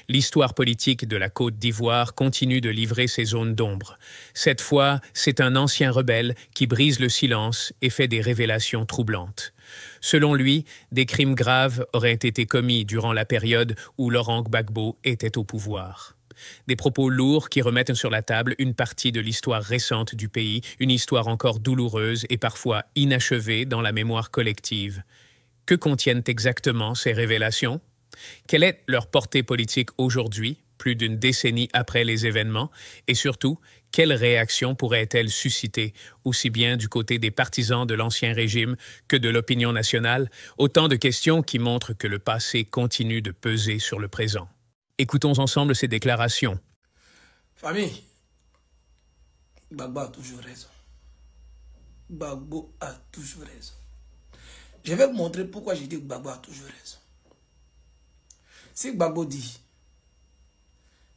L'histoire politique de la Côte d'Ivoire continue de livrer ses zones d'ombre. Cette fois, c'est un ancien rebelle qui brise le silence et fait des révélations troublantes. Selon lui, des crimes graves auraient été commis durant la période où Laurent Gbagbo était au pouvoir. Des propos lourds qui remettent sur la table une partie de l'histoire récente du pays, une histoire encore douloureuse et parfois inachevée dans la mémoire collective. Que contiennent exactement ces révélations ? Quelle est leur portée politique aujourd'hui, plus d'une décennie après les événements, et surtout, quelle réaction pourrait-elle susciter, aussi bien du côté des partisans de l'ancien régime que de l'opinion nationale, autant de questions qui montrent que le passé continue de peser sur le présent. Écoutons ensemble ces déclarations. Famille, Gbagbo a toujours raison. Gbagbo a toujours raison. Je vais vous montrer pourquoi je dis que Gbagbo a toujours raison. Si Gbagbo dit,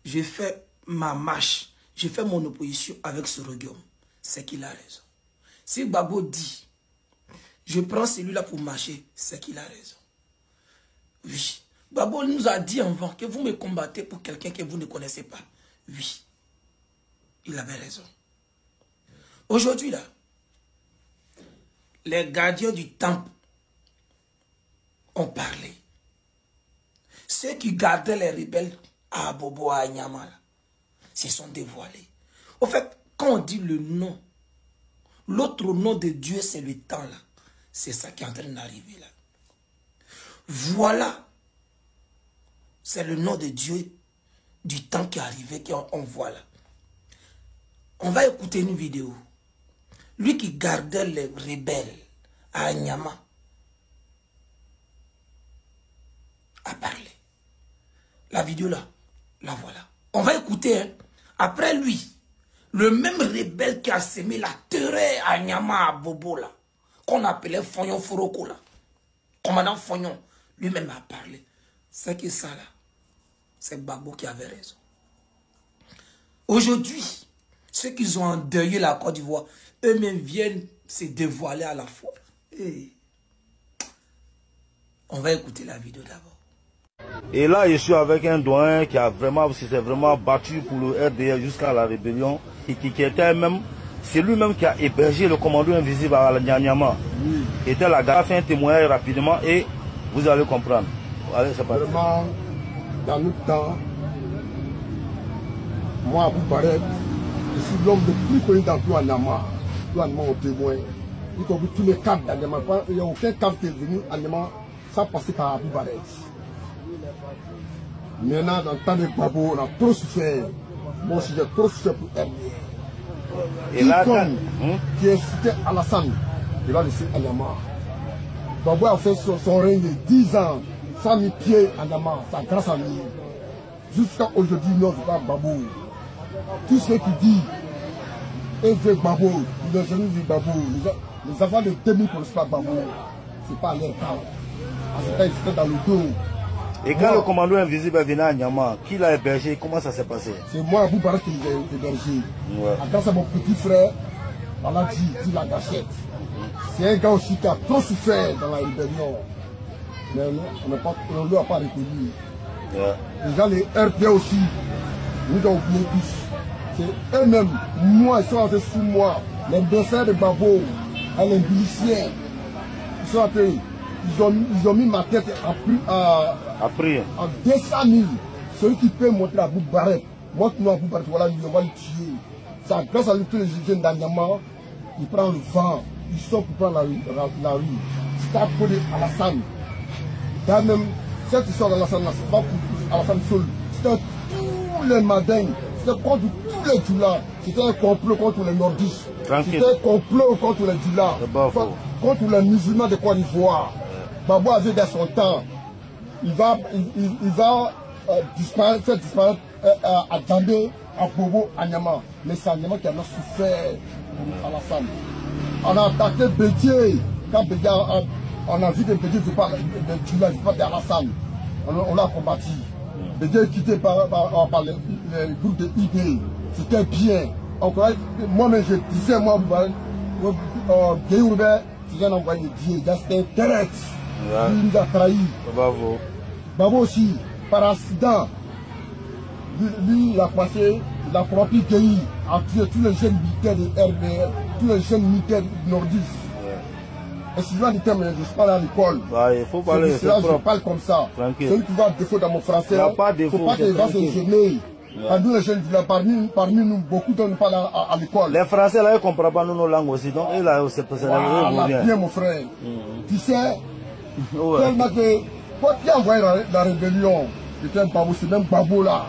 j'ai fait ma marche, j'ai fait mon opposition avec Sorogium, c'est qu'il a raison. Si Gbagbo dit, je prends celui-là pour marcher, c'est qu'il a raison. Oui. Gbagbo nous a dit avant que vous me combattez pour quelqu'un que vous ne connaissez pas. Oui. Il avait raison. Aujourd'hui, là, les gardiens du temple ont parlé. Ceux qui gardaient les rebelles à Bobo, à Nyama, se sont dévoilés. Au fait, quand on dit le nom, l'autre nom de Dieu, c'est le temps là. C'est ça qui est en train d'arriver là. Voilà. C'est le nom de Dieu du temps qui est arrivé, qu'on voit là. On va écouter une vidéo. Lui qui gardait les rebelles à Nyama a parlé. La vidéo là, la voilà. On va écouter, hein. Après lui, le même rebelle qui a semé la terreur à Nyama, à Bobo là, qu'on appelait Fognon Foroko là, commandant Fognon, lui-même a parlé. C'est que ça là, c'est Gbagbo qui avait raison. Aujourd'hui, ceux qui ont endeuillé la Côte d'Ivoire, eux-mêmes viennent se dévoiler à la fois. Et on va écouter la vidéo d'abord. Et là, je suis avec un doyen qui a vraiment, s'est vraiment battu pour le RDR jusqu'à la rébellion et qui était même, c'est lui-même qui a hébergé le commando invisible à la Nyama. Oui. Était la gare, fait un témoignage rapidement et vous allez comprendre. Allez, c'est parti. Vraiment, dans notre temps, moi, Abou Barek, je suis l'homme le plus connu dans tout Nyama. Tout Nyama au témoin. Y compris tous les cadres d'Anyama. Il n'y a aucun cadre qui est venu à Nyama sans passer par Abou Barek. Maintenant, dans le temps de Gbagbo, on a trop souffert. Moi aussi, j'ai trop souffert pour RDR. Et là, qui incitait Alassane, il a laissé Anyama. Gbagbo a fait son règne de 10 ans, sans mis pied à Nyama, c'est grâce à lui. Jusqu'à aujourd'hui, non, c'est pas Gbagbo. Tous ceux qui disent, et veut Gbagbo, ils n'ont jamais vu Gbagbo. Les enfants de 2000 ne connaissent pas Gbagbo. C'est pas leur cas. À ce temps, ils étaient dans le dos. Et quand le commando invisible venait à Nyama, qui l'a hébergé, comment ça s'est passé? C'est moi, Abou Barek, qui l'ai hébergé. Ouais. Grâce à mon petit frère, Maladji, dit la gâchette. C'est un gars aussi qui a trop souffert dans la rébellion. Mais on ne lui a pas reconnu. Ouais. Déjà, les RP aussi, nous avons oublié tous. C'est eux-mêmes, moi, ils sont entrés sous moi. Les desserts de Gbagbo, les miliciens, ils sont entrés. Ils ont mis ma tête à 200 000. Celui qui peut montrer à Abou Barek, moi qui n'ai Abou Barek, voilà, on va le tuer. C'est grâce à lui, tous les jeunes d'Anyama, ils prennent le vent, ils sortent pour prendre la rue. C'est à cause d'Alassane. D'ailleurs, même cette histoire d'Alassane, c'est pas pour Alassane seul. C'était tous les madins, c'était contre tous les djoulas. C'était un complot contre les nordistes. C'était un complot contre les djoulas. Contre les musulmans de Côte d'Ivoire. Gbagbo avait dans son temps, il va disparaître, faire disparaître à Djandé, à Bobo, à Nyama. Mais c'est Nyama qui en a souffert pour Alassane. On a attaqué Bédié. Quand Bédié, on a vu que Bédié ne veut pas d'Alassane. On l'a combattu. Bédié est quitté par le groupe de ID. C'était bien. Moi-même, je disais, moi, Guéoubert, c'est un envoyé de Dieu, c'était un terrex. Il nous a trahi. Bravo. Gbagbo aussi, par accident, lui, il a passé, il a rempli le pays, a tué tous les jeunes militaires de RDR, tous les jeunes militaires nordistes. Et si je dois dire, je ne suis pas à l'école. Bah, il faut parler, je parle comme ça. Celui qui va défaut dans mon français, il ne faut pas qu'il va se gêner. Nous, les jeunes, parmi nous, beaucoup ne sont pas à l'école. Les Français, là, ils ne comprennent pas nos langues aussi. Donc, là, c'est bien, mon frère. Tu sais, tellement que, quand tu as envoyé la rébellion, c'était un babou, c'est même babou là.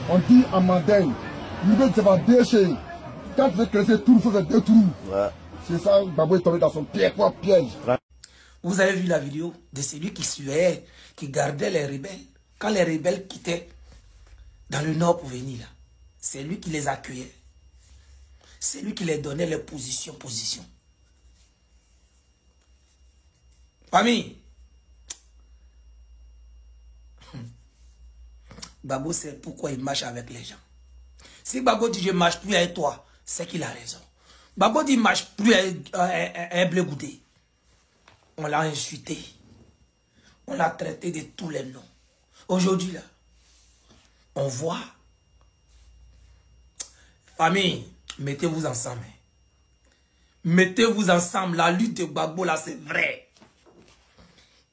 On dit en mandingue, l'idée de se déchirer. Quand tu veux creuser tout, il faut faire deux trous. C'est ça, babou est tombé dans son piège. Vous avez vu la vidéo de celui qui suivait, qui gardait les rebelles. Quand les rebelles quittaient dans le nord pour venir là, c'est lui qui les accueillait. C'est lui qui les donnait les positions. Famille. Babo sait pourquoi il marche avec les gens. Si Babo dit je marche plus avec toi, c'est qu'il a raison. Babo dit marche plus avec blé goûté. On l'a insulté. On l'a traité de tous les noms. Aujourd'hui là, on voit. Famille, mettez-vous ensemble. Mettez-vous ensemble. La lutte de Gbagbo là, c'est vrai.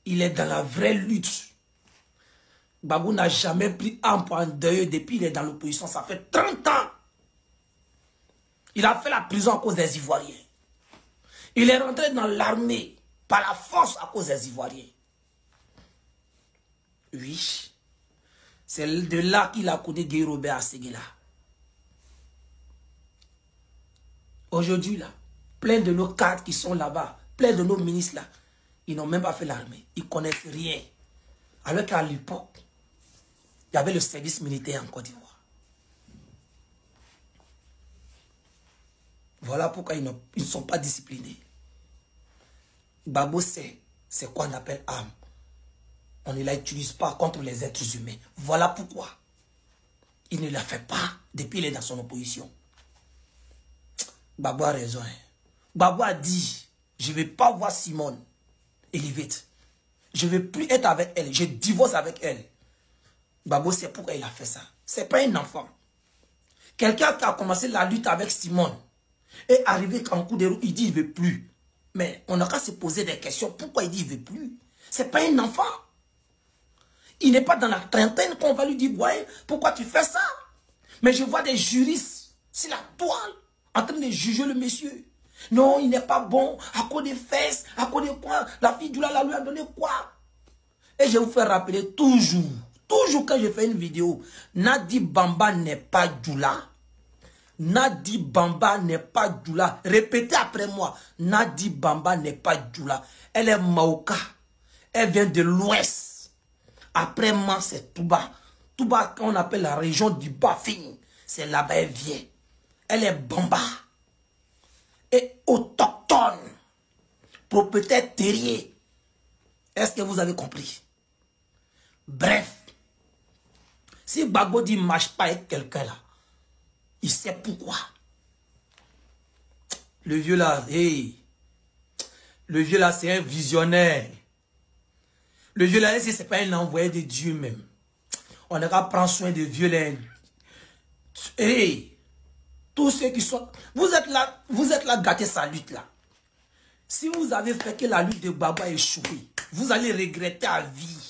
Il est dans la vraie lutte. Gbagbo n'a jamais pris un point d'œil depuis qu'il est dans l'opposition. Ça fait 30 ans. Il a fait la prison à cause des Ivoiriens. Il est rentré dans l'armée par la force à cause des Ivoiriens. Oui. C'est de là qu'il a connu Guy Robert Asseguela. Aujourd'hui, là, plein de nos cadres qui sont là-bas, plein de nos ministres là, ils n'ont même pas fait l'armée. Ils ne connaissent rien. Alors qu'à l'époque, il y avait le service militaire en Côte d'Ivoire. Voilà pourquoi ils ne sont pas disciplinés. Babo c'est quoi on appelle arme. On ne l'utilise pas contre les êtres humains. Voilà pourquoi il ne la fait pas depuis qu'il est dans son opposition. Babo a raison. Babo a dit, je ne vais pas voir Simone Elivette. Je ne vais plus être avec elle. Je divorce avec elle. Babo c'est pourquoi il a fait ça. Ce n'est pas un enfant. Quelqu'un qui a commencé la lutte avec Simone est arrivé en coup de roue, il dit il ne veut plus. Mais on n'a qu'à se poser des questions. Pourquoi il dit il ne veut plus? Ce n'est pas un enfant. Il n'est pas dans la trentaine qu'on va lui dire, ouais, pourquoi tu fais ça? Mais je vois des juristes sur la toile en train de juger le monsieur. Non, il n'est pas bon, à cause des fesses, à cause de quoi? La fille Djoula lui a donné quoi? Et je vous fais rappeler toujours quand je fais une vidéo, Nadi Bamba n'est pas Djoula. Nadi Bamba n'est pas Djoula. Répétez après moi, Nadi Bamba n'est pas Djoula. Elle est Maoka. Elle vient de l'ouest. Après moi, c'est Touba. Touba, qu'on appelle la région du Bafing. C'est là-bas, elle vient. Elle est Bamba. Et autochtone. Propriétaire terrier. Est-ce que vous avez compris? Bref. Si Gbagbo dit marche pas avec quelqu'un là, il sait pourquoi. Le vieux là, hey. Le vieux là, c'est un visionnaire. Le vieux là, c'est pas un envoyé de Dieu même. On n'a qu'à prendre soin des vieux là. Hey, tous ceux qui sont... Vous êtes là gâter sa lutte là. Si vous avez fait que la lutte de Gbagbo a échoué, vous allez regretter à vie.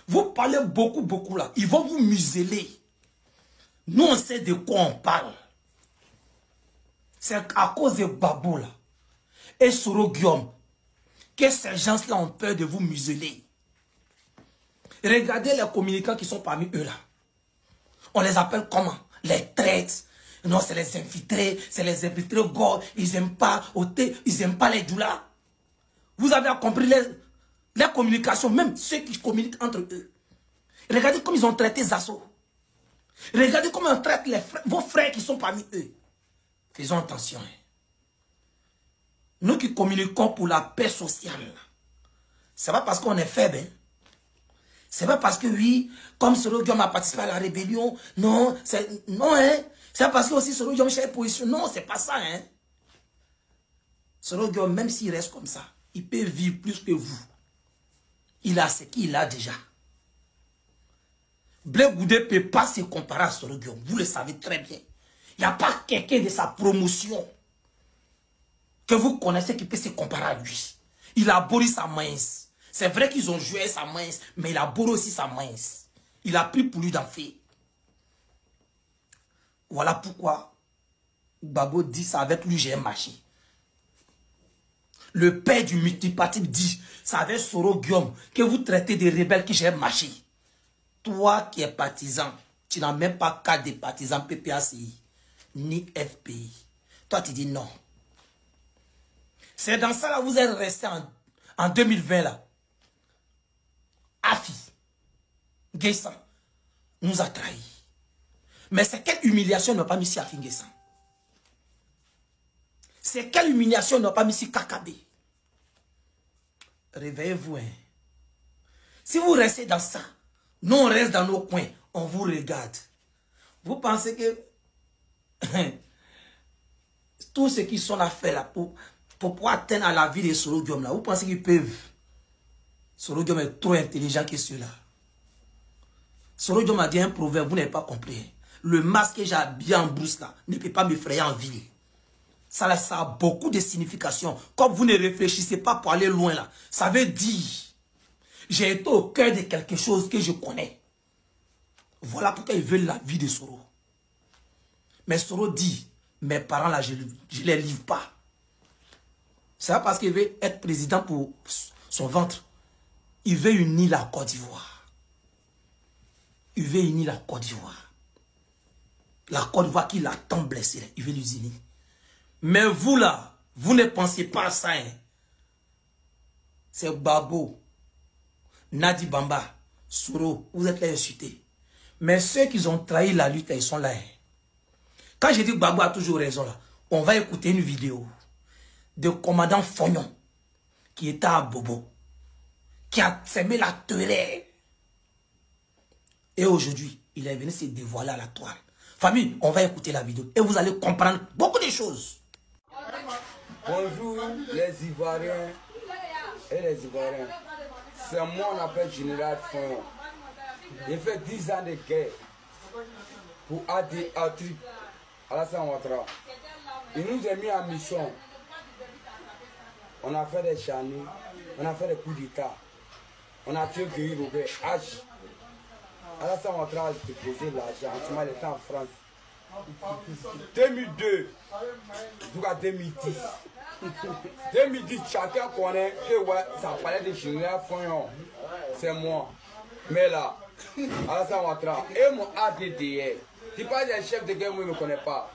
Vous parlez beaucoup là. Ils vont vous museler. Nous, on sait de quoi on parle. C'est à cause de Gbagbo là. Et Soro Guillaume. Que ces gens-là ont peur de vous museler. Regardez les communicants qui sont parmi eux là. On les appelle comment? Les traites. Non, c'est les infiltrés. C'est les infiltrés gore. Ils n'aiment pas Oté. Ils n'aiment pas les Djoula. Vous avez compris les communications, même ceux qui communiquent entre eux. Regardez comme ils ont traité Zasso. Regardez comment on traite vos frères qui sont parmi eux. Faisons attention. Nous qui communiquons pour la paix sociale, c'est pas parce qu'on est faible. Hein? C'est pas parce que oui, comme Soro Guillaume a participé à la rébellion, non, hein? C'est parce que aussi Soro Guillaume cherche position. Non, c'est pas ça, hein? Soro Guillaume, même s'il reste comme ça, il peut vivre plus que vous. Il a ce qu'il a déjà. Blé Goudé ne peut pas se comparer à Soro Guillaume. Vous le savez très bien. Il n'y a pas quelqu'un de sa promotion que vous connaissez qui peut se comparer à lui. Il a bourré sa mince. C'est vrai qu'ils ont joué sa mince, mais il a bourré aussi sa mince. Il a pris pour lui d'en faire. Voilà pourquoi Gbagbo dit ça avec lui, j'ai marché. Le père du multipartite dit, c'est avec Soro Guillaume que vous traitez des rebelles que j'ai marché. Toi qui es partisan, tu n'as même pas carte de partisan PPACI, ni FPI. Toi tu dis non. C'est dans ça là vous êtes resté en 2020 là. Afi, Guessan nous a trahis. Mais c'est quelle humiliation n'a pas mis si Afi Guessan? C'est quelle humiliation n'a pas mis si Kakabe? Réveillez-vous. Hein. Si vous restez dans ça, nous on reste dans nos coins, on vous regarde. Vous pensez que tous ceux qui sont là fait là pour pouvoir atteindre à la vie de Soro Guillaume là, vous pensez qu'ils peuvent? Soro Guillaume est trop intelligent que ceux-là. Soro Guillaume a dit un proverbe, vous n'avez pas compris. Le masque que j'ai habillé en brousse là ne peut pas m'effrayer en ville. Ça a beaucoup de signification. Comme vous ne réfléchissez pas pour aller loin là, ça veut dire j'ai été au cœur de quelque chose que je connais. Voilà pourquoi ils veulent la vie de Soro. Mais Soro dit, mes parents là, je ne les livre pas. C'est pas parce qu'il veut être président pour son ventre. Il veut unir la Côte d'Ivoire. Il veut unir la Côte d'Ivoire. La Côte d'Ivoire qui l'a tant blessé, il veut les unir. Mais vous là, vous ne pensez pas à ça. Hein. C'est Gbagbo, Nadi Bamba, Soro, vous êtes là insultés. Mais ceux qui ont trahi la lutte, ils sont là. Hein. Quand je dis que Gbagbo a toujours raison là, on va écouter une vidéo de commandant Fognon qui était à Bobo, qui a semé la terreur. Et aujourd'hui, il est venu se dévoiler à la toile. Famille, on va écouter la vidéo et vous allez comprendre beaucoup de choses. Bonjour les Ivoiriens et les Ivoiriens. C'est moi, on appelle Général Fognon. J'ai fait 10 ans de guerre pour Atri, Alassane Ouattara. Il nous a mis en mission. On a fait des charniers, on a fait des coups d'État. On a tué Guy Robert H. Alassane Ouattara a déposé l'argent. En ce moment, il était en France. 2002 jusqu'à 2010. 2010, chacun connaît que ouais, ça parlait de Général Fognon. C'est moi. Mais là, Alassane Ouattara et mon ADDR, si pas des chefs de guerre, moi, je ne me connais pas.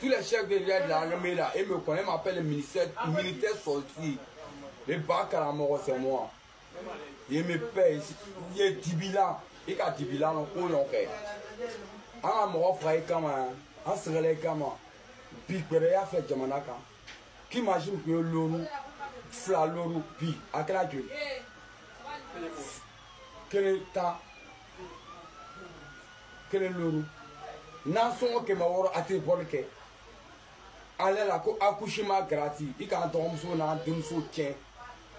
Tous les chefs de guerre de l'armée là, ils me connaissent, m'appellent le militaire sorti. Le Bakaramoro, c'est moi. Il me paye. Il est Tibila. Il a Tibila, on l'a fait. On m'a fait comme un serait comme un puis a fait Jamanaka. Qui imagine que l'eau, fla l'eau, puis à quel âge? Quel temps? Quel est l'eau? N'en que ma woro a été volé. Allez là, accouchement gratuit. Il a entendu son nom d'une soutien.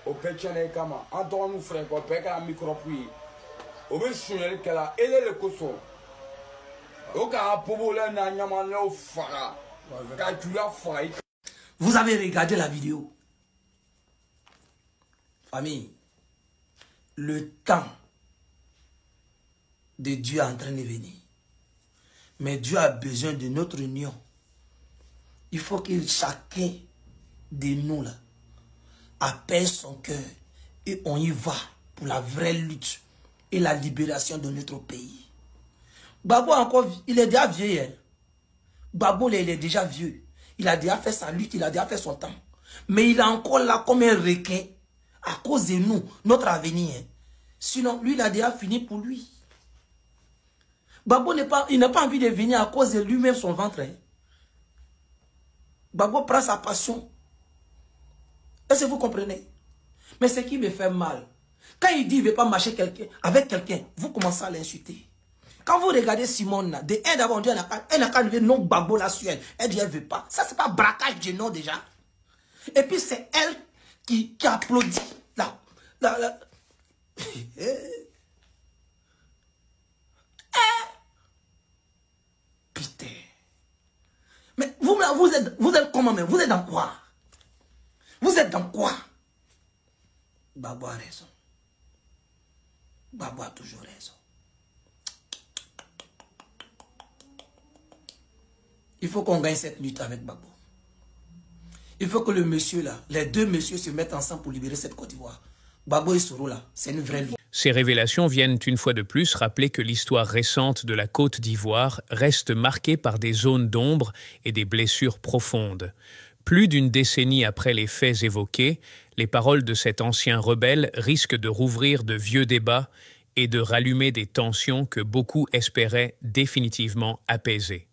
Au pétionnel comme un entendu frère, au pétionnel à micro puis. Au pétionnel qu'elle a, elle est le cousson. Vous avez regardé la vidéo. Famille, le temps de Dieu est en train de venir. Mais Dieu a besoin de notre union. Il faut que chacun de nous là apaise son cœur et on y va pour la vraie lutte et la libération de notre pays. Gbagbo encore, il est déjà vieux. Hein. Gbagbo, il est déjà vieux. Il a déjà fait sa lutte, il a déjà fait son temps. Mais il est encore là comme un requin à cause de nous, notre avenir. Hein. Sinon, lui, il a déjà fini pour lui. Gbagbo il n'a pas envie de venir à cause de lui-même son ventre. Hein. Gbagbo prend sa passion. Est-ce que vous comprenez? Mais ce qui me fait mal, quand il dit qu'il ne veut pas marcher avec quelqu'un, vous commencez à l'insulter. Quand vous regardez Simone, là, de un d'abord, elle n'a qu'à lever non Gbagbo là sur elle. Elle dit elle ne veut pas. Ça, c'est pas braquage de nom déjà. Et puis, c'est elle qui applaudit. Mais vous êtes comment même? Vous êtes dans quoi? Vous êtes dans quoi? Gbagbo a raison. Gbagbo a toujours raison. Il faut qu'on gagne cette lutte avec Gbagbo. Il faut que le monsieur là, les deux messieurs se mettent ensemble pour libérer cette Côte d'Ivoire. Gbagbo et Soro là, c'est une vraie lutte. Ces révélations viennent une fois de plus rappeler que l'histoire récente de la Côte d'Ivoire reste marquée par des zones d'ombre et des blessures profondes. Plus d'une décennie après les faits évoqués, les paroles de cet ancien rebelle risquent de rouvrir de vieux débats et de rallumer des tensions que beaucoup espéraient définitivement apaisées.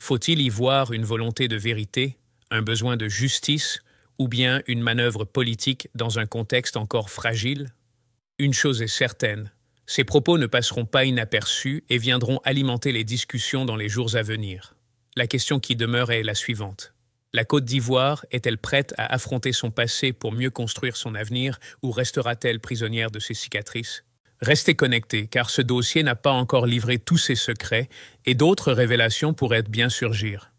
Faut-il y voir une volonté de vérité, un besoin de justice ou bien une manœuvre politique dans un contexte encore fragile? Une chose est certaine, ces propos ne passeront pas inaperçus et viendront alimenter les discussions dans les jours à venir. La question qui demeure est la suivante. La Côte d'Ivoire est-elle prête à affronter son passé pour mieux construire son avenir ou restera-t-elle prisonnière de ses cicatrices? Restez connectés car ce dossier n'a pas encore livré tous ses secrets et d'autres révélations pourraient bien surgir.